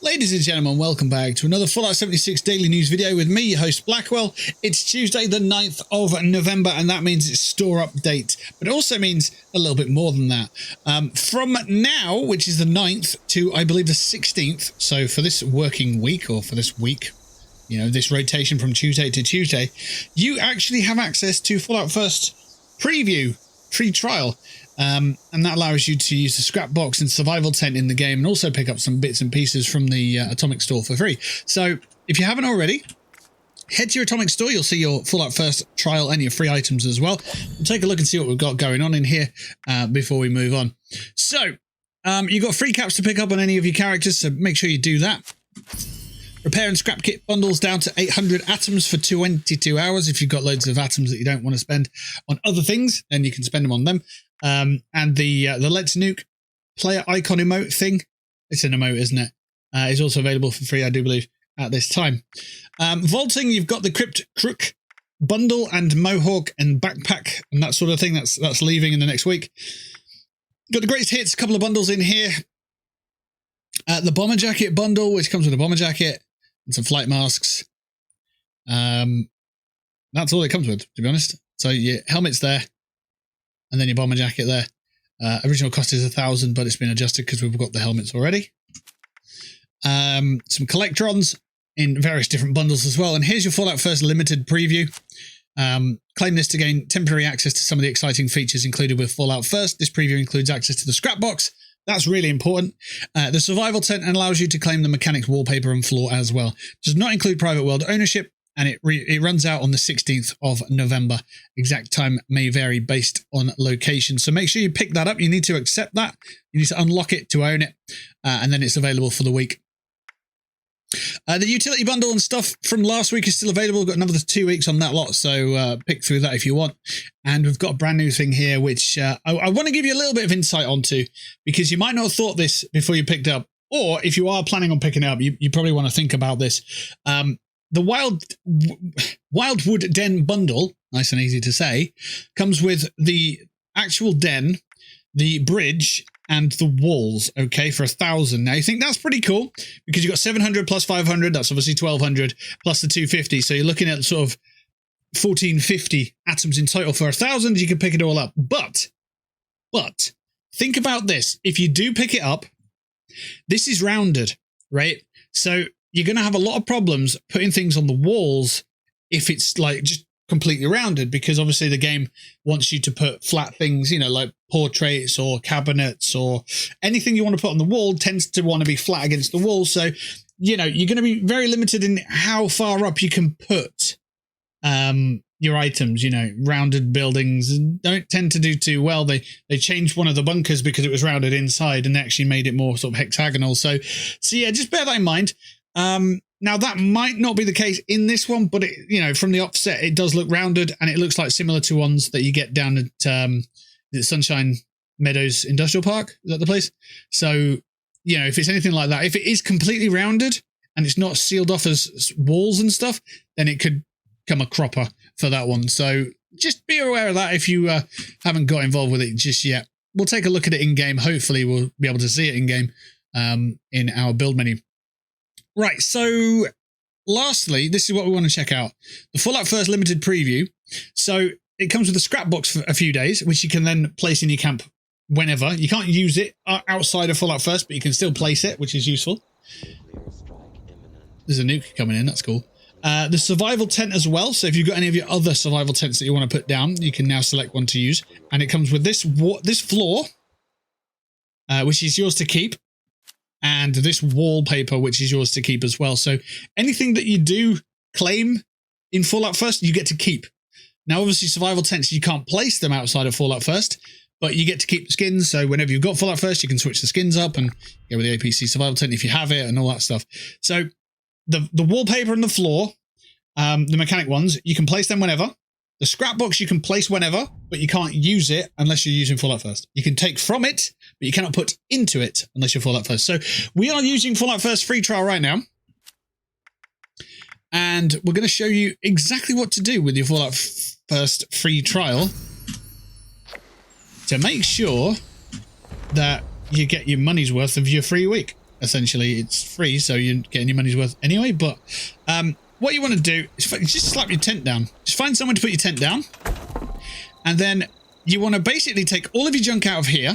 Ladies and gentlemen, welcome back to another Fallout 76 daily news video with me, your host Blackwell. It's Tuesday the 9th of November and that means it's store update, but it also means a little bit more than that. From now, which is the 9th to I believe the 16th, so for this working week or for this week, you know, this rotation from Tuesday to Tuesday, you actually have access to Fallout First Preview free trial. And that allows you to use the scrap box and survival tent in the game and also pick up some bits and pieces from the Atomic store for free. So if you haven't already, head to your Atomic store. You'll see your Fallout First trial and your free items as well. We'll take a look and see what we've got going on in here before we move on. So you've got free caps to pick up on any of your characters, so make sure you do that. Repair and scrap kit bundles down to 800 atoms for 22 hours. If you've got loads of atoms that you don't want to spend on other things, then you can spend them on them. And the Let's Nuke player icon emote thing, it's an emote, isn't it? Is also available for free, I do believe, at this time. Vaulting, you've got the Crypt Crook bundle and Mohawk and backpack and that sort of thing. That's leaving in the next week. Got the greatest hits, a couple of bundles in here. The bomber jacket bundle, which comes with a bomber jacket and some flight masks. That's all it comes with, to be honest. So your helmet's there. And then your bomber jacket there. Original cost is 1,000, but it's been adjusted because we've got the helmets already. Some collectrons in various different bundles as well. And here's your Fallout First limited preview. Claim this to gain temporary access to some of the exciting features included with Fallout First. This preview includes access to the scrap box. That's really important. The survival tent allows you to claim the mechanics wallpaper and floor as well. Does not include private world ownership. And it runs out on the 16th of November. Exact time may vary based on location. So make sure you pick that up. You need to accept that. You need to unlock it to own it. And then it's available for the week. The utility bundle and stuff from last week is still available. We've got another 2 weeks on that lot. So pick through that if you want. And we've got a brand new thing here, which I want to give you a little bit of insight onto. Because you might not have thought this before you picked up. Or if you are planning on picking it up, you probably want to think about this. The Wildwood Den bundle, nice and easy to say, comes with the actual den, the bridge, and the walls, okay, for 1,000. Now, you think that's pretty cool, because you've got 700 plus 500, that's obviously 1,200, plus the 250, so you're looking at sort of 1,450 atoms in total. For 1,000, you can pick it all up. But, think about this. If you do pick it up, this is rounded, right? So you're going to have a lot of problems putting things on the walls if it's like just completely rounded, because obviously the game wants you to put flat things, you know, like portraits or cabinets or anything you want to put on the wall tends to want to be flat against the wall. So, you know, you're going to be very limited in how far up you can put your items. You know, rounded buildings don't tend to do too well. They changed one of the bunkers because it was rounded inside and they actually made it more sort of hexagonal. So yeah, just bear that in mind. Now that might not be the case in this one, but it, you know, from the offset, it does look rounded and it looks like similar to ones that you get down at the Sunshine Meadows Industrial Park. Is that the place? So, you know, if it's anything like that, if it is completely rounded and it's not sealed off as walls and stuff, then it could come a cropper for that one. So just be aware of that if you haven't got involved with it just yet. We'll take a look at it in game. Hopefully we'll be able to see it in game in our build menu. Right, so lastly, this is what we want to check out. The Fallout First limited preview. So it comes with a scrap box for a few days, which you can then place in your camp whenever. You can't use it outside of Fallout First, but you can still place it, which is useful. There's a nuke coming in, that's cool. The survival tent as well. So if you've got any of your other survival tents that you want to put down, you can now select one to use. And it comes with this floor, which is yours to keep. And this wallpaper, which is yours to keep as well. So anything that you do claim in Fallout First, you get to keep. Now, obviously, survival tents, you can't place them outside of Fallout First, but you get to keep the skins. So whenever you've got Fallout First, you can switch the skins up and go with the APC survival tent if you have it and all that stuff. So the wallpaper and the floor, the mechanic ones, you can place them whenever. The scrap box you can place whenever, but you can't use it unless you're using Fallout First. You can take from it, but you cannot put into it unless you're Fallout First. So we are using Fallout First free trial right now. And we're going to show you exactly what to do with your Fallout First free trial to make sure that you get your money's worth of your free week. essentially. It's free, so you're getting your money's worth anyway. But what you want to do is just slap your tent down. Just find someone to put your tent down. And then you want to basically take all of your junk out of here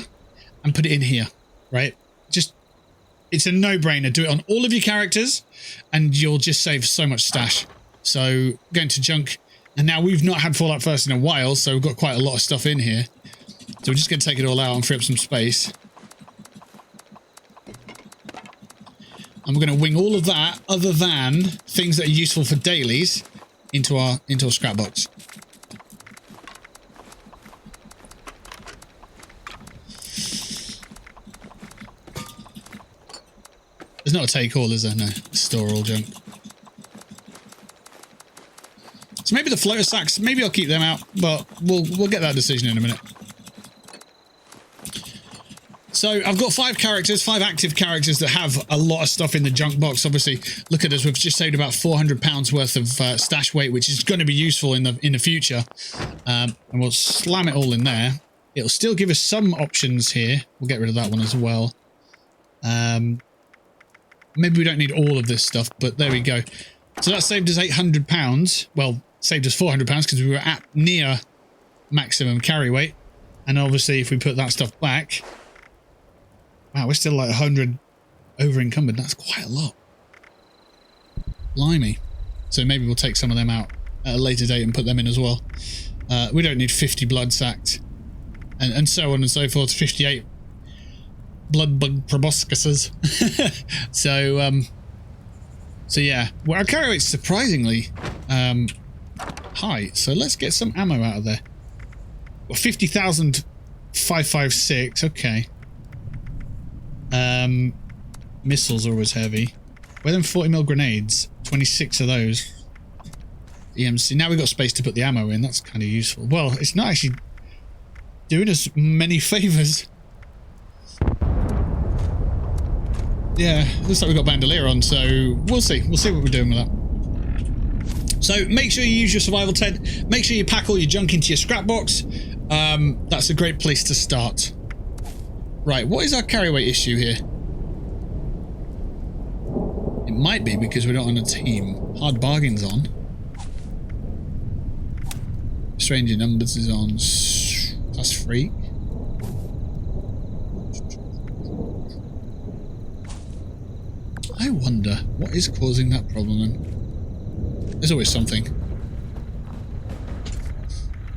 and put it in here, right? Just, it's a no-brainer. Do it on all of your characters and you'll just save so much stash. So going to junk, and now we've not had Fallout First in a while, so we've got quite a lot of stuff in here. So we're just going to take it all out and free up some space. And we're going to wing all of that, other than things that are useful for dailies, into our scrap box. There's not a take all, is there? No. Store all junk. So maybe the floater sacks, maybe I'll keep them out, but we'll get that decision in a minute. So I've got 5 active characters that have a lot of stuff in the junk box. Obviously, look at us, we've just saved about £400 worth of stash weight, which is going to be useful in the future. And we'll slam it all in there. It'll still give us some options here. We'll get rid of that one as well. Maybe we don't need all of this stuff, but there we go. So that saved us £800. Well, saved us £400 because we were at near maximum carry weight. And obviously, if we put that stuff back, wow, we're still like 100 over encumbered. That's quite a lot. Blimey. So maybe we'll take some of them out at a later date and put them in as well. We don't need 50 blood sacked, and so on and so forth. 58 blood bug proboscises. So yeah, well, our carry weight's surprisingly high. So let's get some ammo out of there. Well, 50,556. Okay. Missiles are always heavy. Where them 40mm grenades? 26 of those. EMC. Now we've got space to put the ammo in. That's kind of useful. Well, it's not actually doing us many favours. Yeah, looks like we've got Bandolier on, so we'll see. We'll see what we're doing with that. So make sure you use your survival tent. Make sure you pack all your junk into your scrap box. That's a great place to start. Right, what is our carry weight issue here? It might be because we're not on a team. Hard bargains on. Stranger numbers is on +3. I wonder what is causing that problem then. There's always something.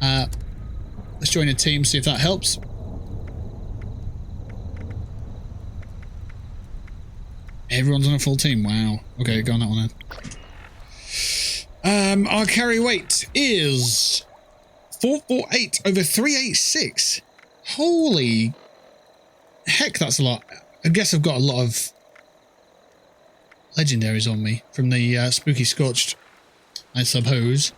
Let's join a team, see if that helps. Everyone's on a full team. Wow. Okay, go on that one then. Our carry weight is 448 over 386. Holy heck, that's a lot. I guess I've got a lot of legendaries on me from the Spooky Scorched, I suppose.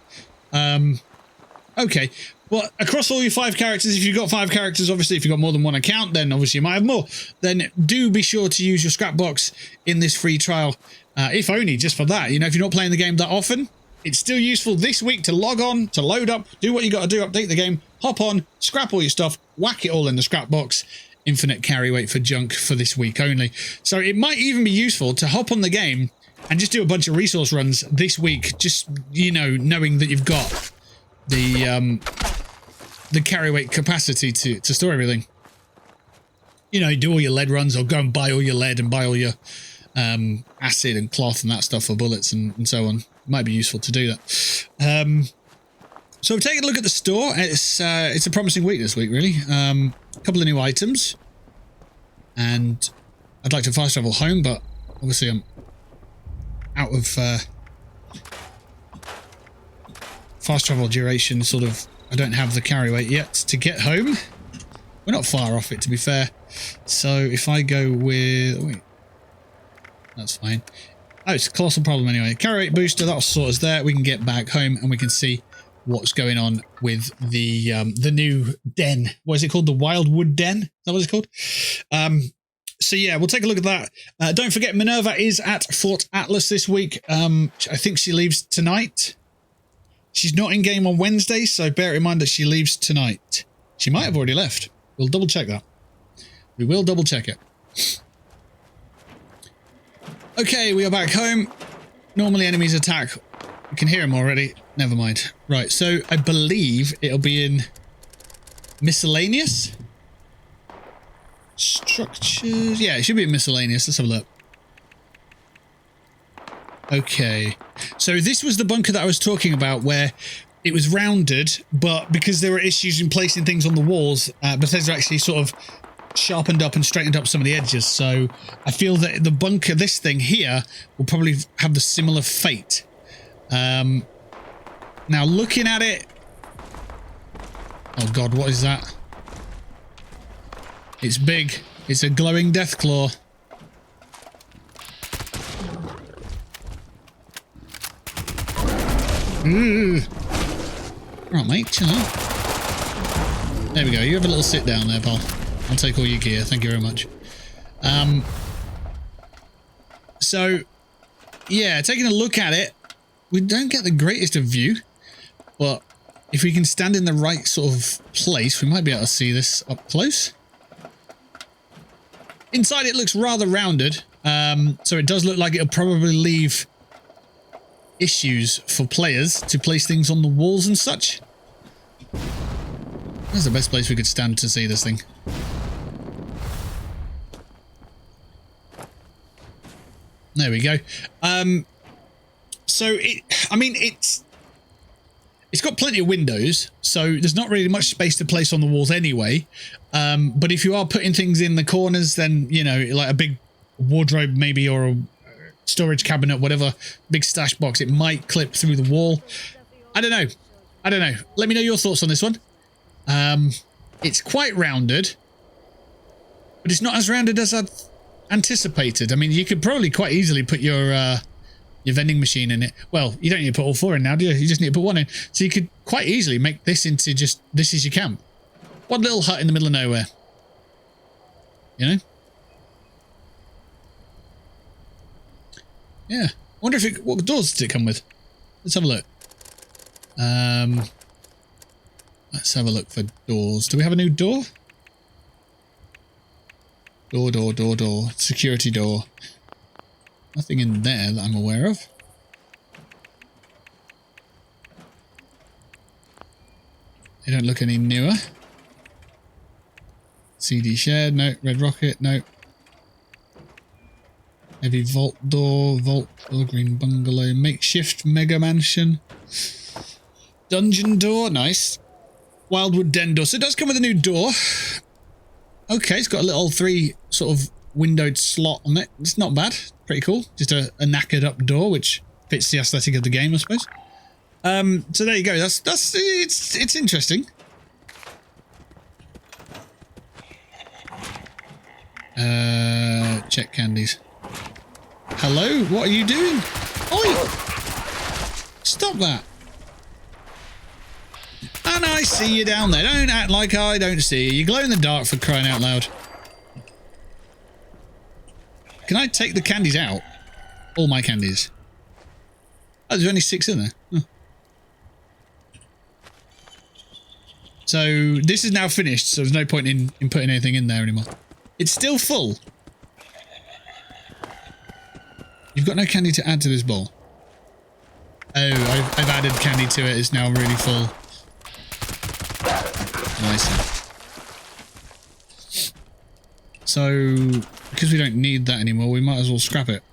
Okay. Well, across all your 5 characters, if you've got 5 characters, obviously, if you've got more than one account, then obviously you might have more. Then do be sure to use your scrap box in this free trial, if only just for that. You know, if you're not playing the game that often, it's still useful this week to log on, to load up, do what you got to do, update the game, hop on, scrap all your stuff, whack it all in the scrap box. Infinite carry weight for junk for this week only. So it might even be useful to hop on the game and just do a bunch of resource runs this week, just, you know, knowing that you've got the carry weight capacity to store everything. You know, do all your lead runs, or go and buy all your lead and buy all your acid and cloth and that stuff for bullets and so on. It might be useful to do that. So we've taken a look at the store. It's a promising week this week, really. A couple of new items, and I'd like to fast travel home, but obviously I'm out of fast travel duration, sort of. I don't have the carry weight yet to get home. We're not far off it, to be fair. So if I go with... wait, that's fine. Oh, it's a colossal problem anyway. Carry weight booster, that'll sort us there. We can get back home and we can see what's going on with the new den. What is it called? The Wildwood den? Is that what it's called? So yeah, we'll take a look at that. Don't forget, Minerva is at Fort Atlas this week. I think she leaves tonight. She's not in game on Wednesday, so bear in mind that she leaves tonight. She might have already left. We'll double check that. We will double check it. Okay, we are back home. Normally enemies attack. We can hear them already. Never mind. Right, so I believe it'll be in miscellaneous structures. Yeah, it should be in miscellaneous. Let's have a look. Okay, so this was the bunker that I was talking about where it was rounded, but because there were issues in placing things on the walls, Bethesda actually sort of sharpened up and straightened up some of the edges. So I feel that the bunker, this thing here, will probably have the similar fate. Now looking at it, oh god, what is that? It's big. It's a glowing death claw. Right, mate, chill out. There we go. You have a little sit down there, pal. I'll take all your gear. Thank you very much. So, yeah, taking a look at it, we don't get the greatest of view, but if we can stand in the right sort of place, we might be able to see this up close. Inside it looks rather rounded, so it does look like it'll probably leave issues for players to place things on the walls and such. That's the best place we could stand to see this thing. There we go. So I mean, it's got plenty of windows, so there's not really much space to place on the walls anyway. But if you are putting things in the corners, then, you know, like a big wardrobe maybe, or a storage cabinet, whatever, big stash box, it might clip through the wall. I don't know. I don't know. Let me know your thoughts on this one. It's quite rounded, but it's not as rounded as I'd anticipated. I mean, you could probably quite easily put your vending machine in it. Well, you don't need to put all four in now, do you? You just need to put one in. So you could quite easily make this into just, this is your camp. One little hut in the middle of nowhere. You know? Yeah. I wonder if it, what doors does it come with? Let's have a look. Let's have a look for doors. Do we have a new door? Door. Security door. Nothing in there that I'm aware of. They don't look any newer. CD shed, no. Red rocket, no. Heavy vault door, green bungalow, makeshift mega mansion. Dungeon door, nice. Wildwood den door. So it does come with a new door. Okay, it's got a little 3 sort of windowed slot on it. It's not bad. Pretty cool. Just a knackered up door, which fits the aesthetic of the game, I suppose. So there you go. It's interesting. Check candies. Hello? What are you doing? Oi! Stop that. And I see you down there. Don't act like I don't see you. You glow in the dark, for crying out loud. Can I take the candies out? All my candies. Oh, there's only 6 in there. Oh. So this is now finished, so there's no point in putting anything in there anymore. It's still full. You've got no candy to add to this bowl. Oh, I've added candy to it. It's now really full. Nice. So, because we don't need that anymore, we might as well scrap it.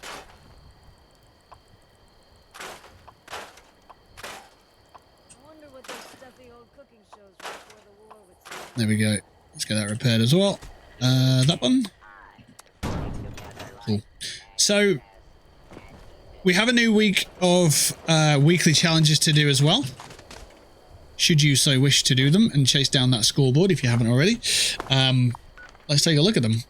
There we go. Let's get that repaired as well. That one. Cool. So, we have a new week of weekly challenges to do as well. Should you so wish to do them and chase down that scoreboard if you haven't already. Let's take a look at them.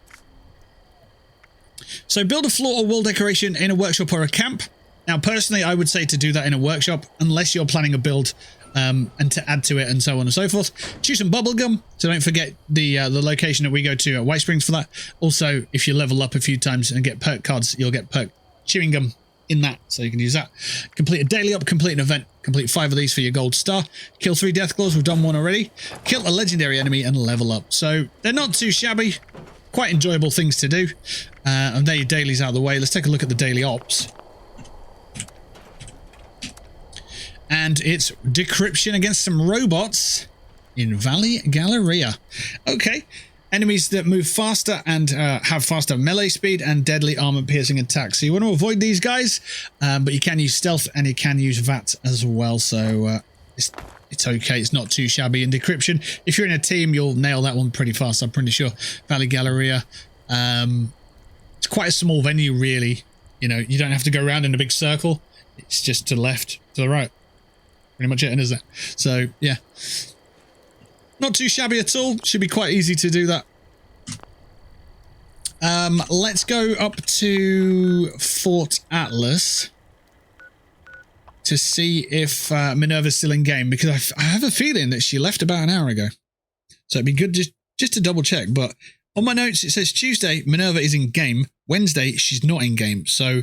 So build a floor or wall decoration in a workshop or a camp. Now personally I would say to do that in a workshop unless you're planning a build and to add to it and so on and so forth. Choose some bubblegum, so don't forget the location that we go to at White Springs for that. Also, if you level up a few times and get perk cards, you'll get perk chewing gum in that, so you can use that. Complete a daily up, complete an event, complete 5 of these for your gold star, kill 3 death claws, we've done 1 already, kill a legendary enemy and level up. So they're not too shabby. quite enjoyable things to do. And there your dailies out of the way. Let's take a look at the daily ops. And it's Decryption against some robots in Valley Galleria. Okay. Enemies that move faster and have faster melee speed and deadly armor-piercing attacks. So you want to avoid these guys, but you can use stealth and you can use VAT as well. So it's okay. It's not too shabby in Decryption. If you're in a team, you'll nail that one pretty fast, I'm pretty sure. Valley Galleria. It's quite a small venue, really. You know, you don't have to go around in a big circle. It's just to the left, to the right. Pretty much it, isn't it? So, yeah. Not too shabby at all. Should be quite easy to do that. Let's go up to Fort Atlas to see if Minerva's still in game, because I have a feeling that she left about an hour ago. So it'd be good just to double check. But on my notes, it says Tuesday, Minerva is in game. Wednesday, she's not in game. So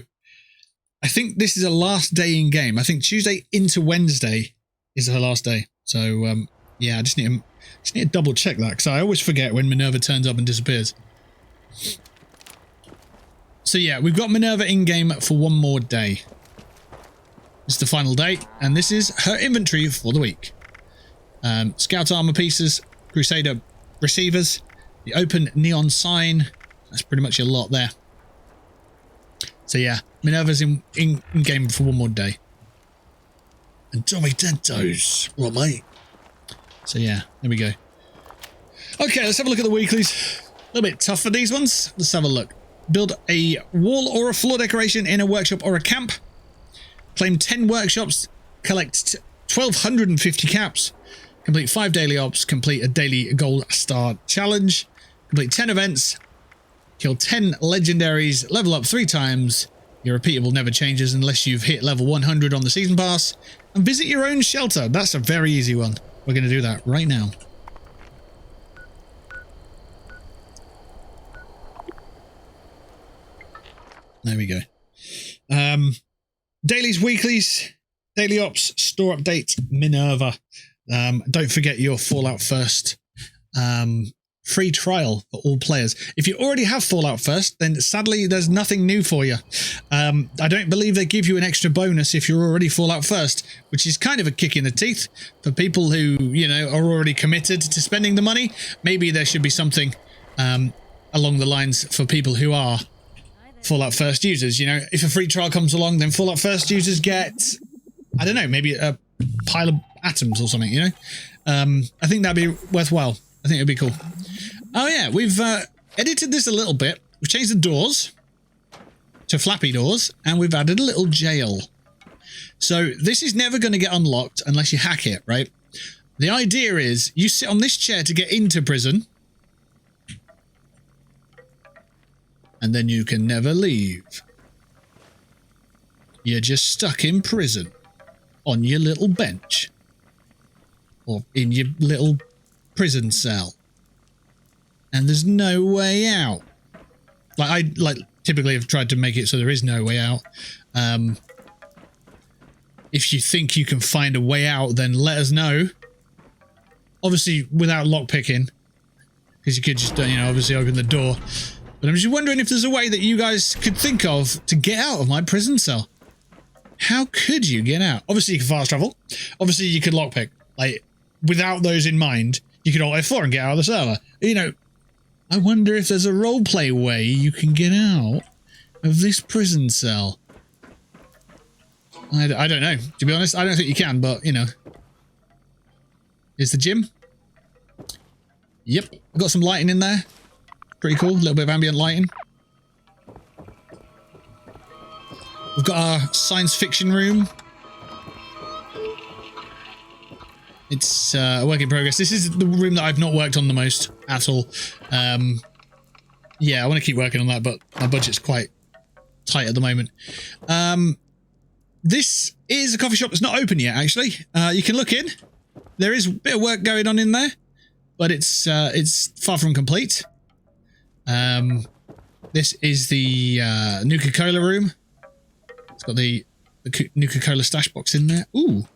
I think this is a last day in game. I think Tuesday into Wednesday is her last day. So, yeah, I just need to double check that, because I always forget when Minerva turns up and disappears. So yeah, we've got Minerva in game for one more day. This is the final day, and this is her inventory for the week. Scout armor pieces, Crusader receivers, the open neon sign. That's pretty much a lot there. So yeah, Minerva's in game for one more day. And Tommy Dentos, what mate? So yeah, there we go. Okay, let's have a look at the weeklies. A little bit tough for these ones. Let's have a look. Build a wall or a floor decoration in a workshop or a camp. Claim 10 workshops. Collect 1,250 caps. Complete 5 daily ops. Complete a daily gold star challenge. Complete 10 events. Kill 10 legendaries. Level up 3 times. Your repeatable never changes unless you've hit level 100 on the season pass. And visit your own shelter. That's a very easy one. We're going to do that right now. There we go. Dailies, weeklies, daily ops, store update, Minerva. Don't forget your Fallout First free trial for all players. If you already have Fallout First, then sadly there's nothing new for you. I don't believe they give you an extra bonus if you're already Fallout First, which is kind of a kick in the teeth for people who, you know, are already committed to spending the money. Maybe there should be something along the lines for people who are Fallout First users. You know, if a free trial comes along, then Fallout First users get, I don't know, maybe a pile of atoms or something, you know? I think that'd be worthwhile. I think it'd be cool. Oh yeah, we've edited this a little bit. We've changed the doors to flappy doors, and we've added a little jail. So this is never going to get unlocked unless you hack it, right? The idea is you sit on this chair to get into prison, and then you can never leave. You're just stuck in prison on your little bench or in your little prison cell, and there's no way out. I typically have tried to make it so there is no way out. If you think you can find a way out, then let us know. Obviously without lockpicking, because you could just, you know, obviously open the door. But I'm just wondering if there's a way that you guys could think of to get out of my prison cell. How could you get out? Obviously you can fast travel. Obviously you could lockpick. Like, without those in mind, you could Alt F4 and get out of the server. You know, I wonder if there's a roleplay way you can get out of this prison cell. I don't know. To be honest, I don't think you can, but, you know. Here's the gym. Yep. I've got some lighting in there. Pretty cool. A little bit of ambient lighting. We've got our science fiction room. It's a work in progress. This is the room that I've not worked on the most at all. Yeah, I want to keep working on that, but my budget's quite tight at the moment. This is a coffee shop that's not open yet, actually. You can look in. There is a bit of work going on in there, but it's far from complete. This is the Nuka-Cola room. It's got the Nuka-Cola stash box in there. Ooh.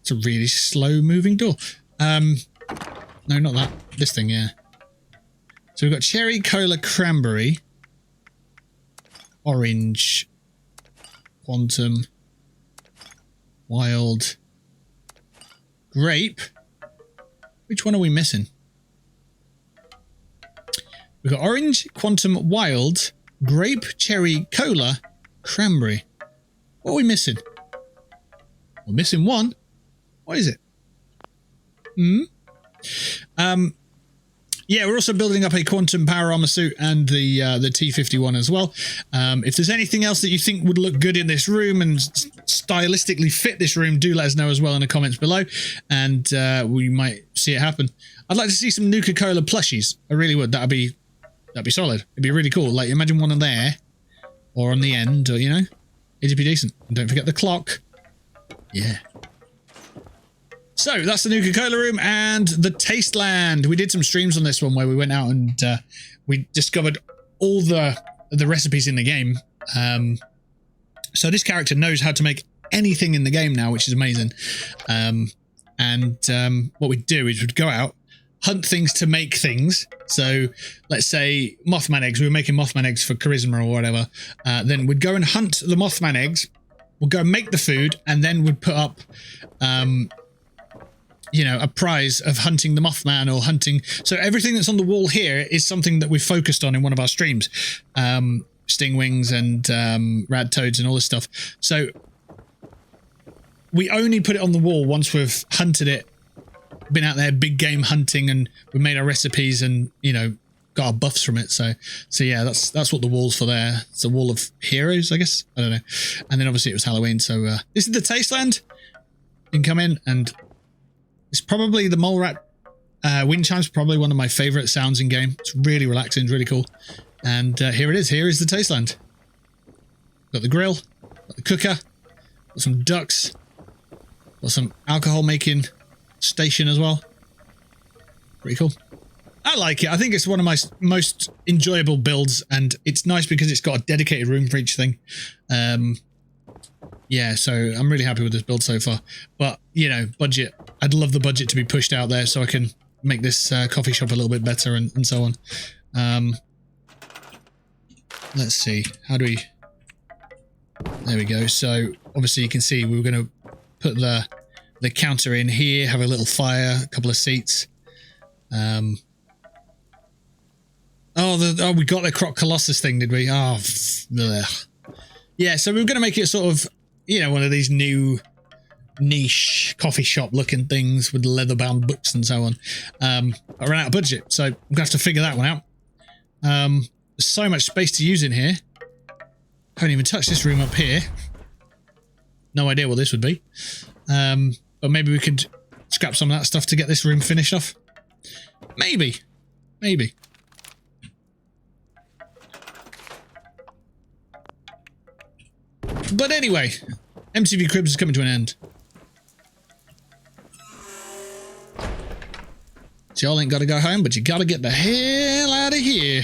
It's a really slow moving door. No, not that. This thing, yeah. So we've got cherry, cola, cranberry, orange, quantum, wild, grape. Which one are we missing? We've got orange, quantum, wild, grape, cherry, cola, cranberry. What are we missing? We're missing one. What is it? Yeah, we're also building up a quantum power armor suit and the T-51 as well. If there's anything else that you think would look good in this room and stylistically fit this room, do let us know as well in the comments below, and we might see it happen. I'd like to see some Nuka-Cola plushies. I really would. That'd be solid. It'd be really cool. Like, imagine one on there, or on the end, or, you know, it'd be decent. And don't forget the clock. Yeah. So that's the Nuka-Cola room and the Tasteland. We did some streams on this one where we went out and we discovered all the recipes in the game. So this character knows how to make anything in the game now, which is amazing. What we'd do is we'd go out, hunt things to make things. So let's say Mothman eggs. We were making Mothman eggs for charisma or whatever. Then we'd go and hunt the Mothman eggs. We'll go and make the food, and then we'd put up you know, a prize of hunting the Mothman or hunting. So everything that's on the wall here is something that we've focused on in one of our streams. Stingwings and rad toads and all this stuff. So we only put it on the wall once we've hunted it, been out there big game hunting, and we've made our recipes and, you know, got our buffs from it. So yeah, that's what the wall's for there. It's a wall of heroes, I guess. I don't know. And then obviously it was Halloween. So this is the Tasteland. You can come in, and it's probably the mole rat wind chimes, probably one of my favorite sounds in game. It's really relaxing, it's really cool. And here it is. Here is the Tasteland. Got the grill, got the cooker, got some ducks, got some alcohol making station as well. Pretty cool. I like it. I think it's one of my most enjoyable builds, and it's nice because it's got a dedicated room for each thing. Yeah, so I'm really happy with this build so far. But, you know, budget. I'd love the budget to be pushed out there so I can make this coffee shop a little bit better and so on. Let's see. How do we... There we go. So, obviously you can see we were going to put the counter in here, have a little fire, a couple of seats. Oh, we got the Croc Colossus thing, did we? Oh, blech. Yeah, so we were going to make it sort of, you know, one of these new niche coffee shop looking things with leather-bound books and so on. I ran out of budget, so I'm going to have to figure that one out. There's so much space to use in here. Haven't even touched this room up here. No idea what this would be. But maybe we could scrap some of that stuff to get this room finished off. Maybe. Maybe. But anyway, MTV Cribs is coming to an end. So y'all ain't got to go home, but you got to get the hell out of here.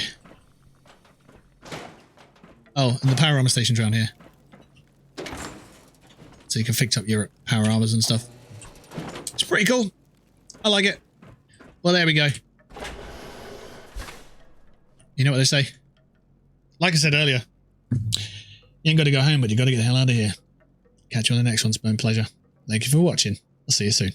Oh, and the power armor station's around here. So you can fix up your power armors and stuff. It's pretty cool. I like it. Well, there we go. You know what they say? Like I said earlier, you ain't got to go home, but you got to get the hell out of here. Catch you on the next one. It's been a pleasure. Thank you for watching. I'll see you soon.